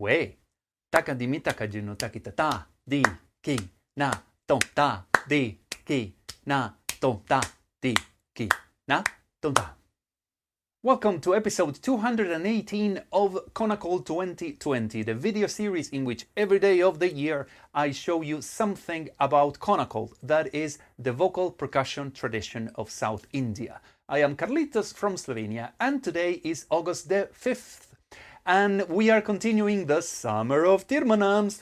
Yue. Thakadhimi, Thakajunu, ThakitaTha. Dhi Ki Na Thom-Tha. Dhi Ki Na Thom-Tha. Dhi Ki Na Thom-Tha. Welcome to episode 218 of Konnakol 2020, the video series in which every day of the year I show you something about Konnakol, that is the vocal percussion tradition of South India. I am Carlitos from Slovenia, and today is August the 5th, and we are continuing the Summer of Theermanams,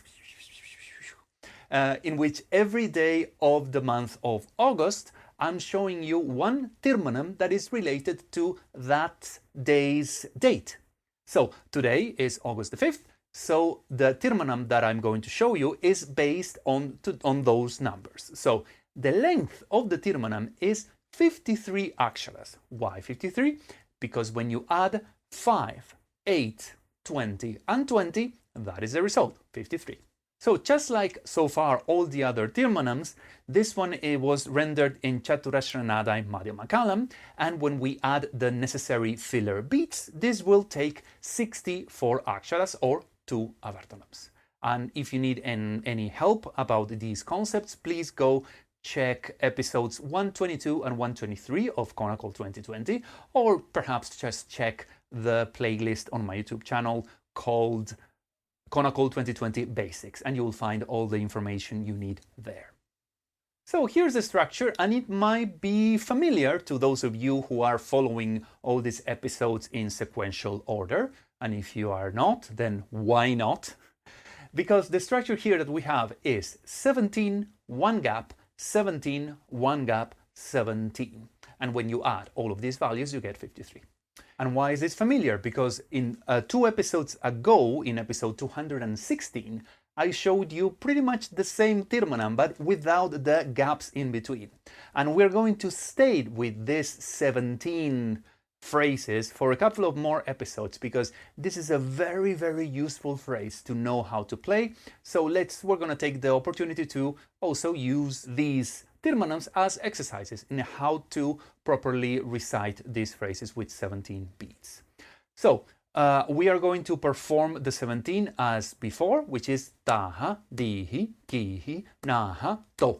in which every day of the month of August I'm showing you one Theermanam that is related to that day's date. So today is August the 5th, so the Theermanam that I'm going to show you is based on those numbers. So the length of the Theermanam is 53 aksharas. Why 53? Because when you add 5, 8, 20 and 20, that is the result, 53. So just like so far all the other Theermanams, this one was rendered in chaturashra, nadai, madhyama, kalam, and when we add the necessary filler beats, this will take 64 aksharas or 2 avartanams. And if you need any help about these concepts, please go check episodes 122 and 123 of Konnakol 2020, or perhaps just check the playlist on my YouTube channel called Konnakol 2020 Basics, and you will find all the information you need there. So here's the structure, and it might be familiar to those of you who are following all these episodes in sequential order, and if you are not, then why not? Because the structure here that we have is 17, 1 gap, 17, 1 gap, 17. And when you add all of these values, you get 53. And why is this familiar? Because in 2 episodes ago, in episode 216, I showed you pretty much the same Theermanam, but without the gaps in between. And we're going to stay with this 17 phrases for a couple of more episodes, because this is a very, very useful phrase to know how to play. So we're going to take the opportunity to also use these Theermanams as exercises in how to properly recite these phrases with 17 beats. So we are going to perform the 17 as before, which is Taha, Dhi Ki Na Tho.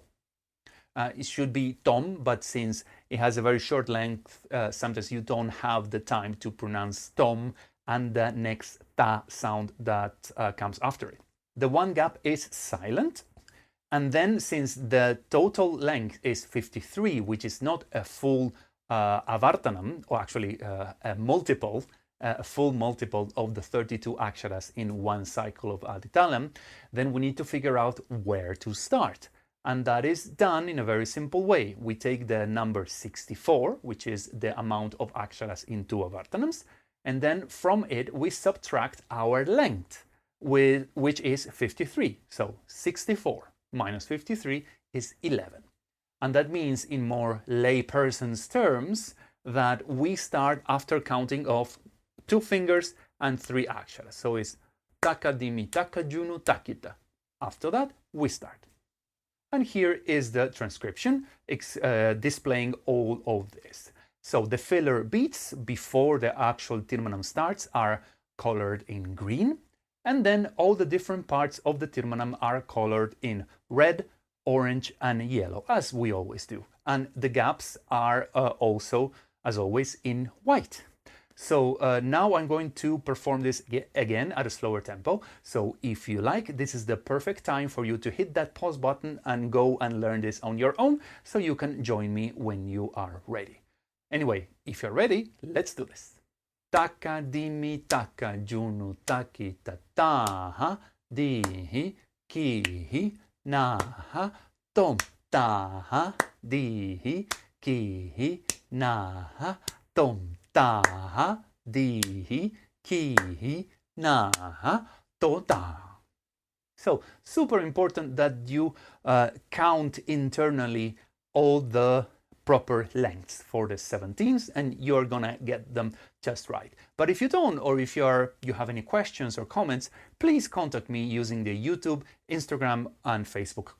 It should be Tom, but since it has a very short length, sometimes you don't have the time to pronounce Tom and the next Ta sound that comes after it. The 1 gap is silent. And then, since the total length is 53, which is not a full avartanam, or actually a full multiple of the 32 aksharas in one cycle of talam, then we need to figure out where to start. And that is done in a very simple way. We take the number 64, which is the amount of aksharas in 2 avartanams, and then from it we subtract our length, which is 53. So 64 minus 53 is 11. And that means, in more layperson's terms, that we start after counting of 2 fingers and 3 aksharas. So it's Thakadhimi, Thakajunu, ThakitaTha. After that, we start. And here is the transcription displaying all of this. So the filler beats before the actual Theermanam starts are colored in green. And then all the different parts of the Theermanam are colored in red, orange and yellow, as we always do. And the gaps are also, as always, in white. So now I'm going to perform this again at a slower tempo. So if you like, this is the perfect time for you to hit that pause button and go and learn this on your own, so you can join me when you are ready. Anyway, if you're ready, let's do this. Thakadhimi, Thakajunu, ThakitaTha, Dhi Ki Na Thom-Tha, Dhi Ki Na Thom-Tha, Dhi Ki Na Tho-Tha. So super important that you count internally all the proper lengths for the 17s, and you're gonna get them just right. But if you don't, or if you have any questions or comments, please contact me using the YouTube, Instagram and Facebook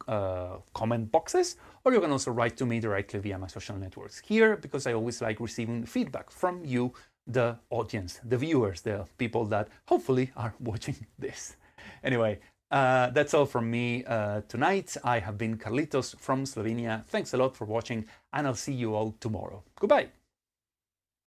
comment boxes, or you can also write to me directly via my social networks here, because I always like receiving feedback from you, the audience, the viewers, the people that hopefully are watching this. Anyway, that's all from me tonight. I have been Carlitos from Slovenia. Thanks a lot for watching, and I'll see you all tomorrow. Goodbye.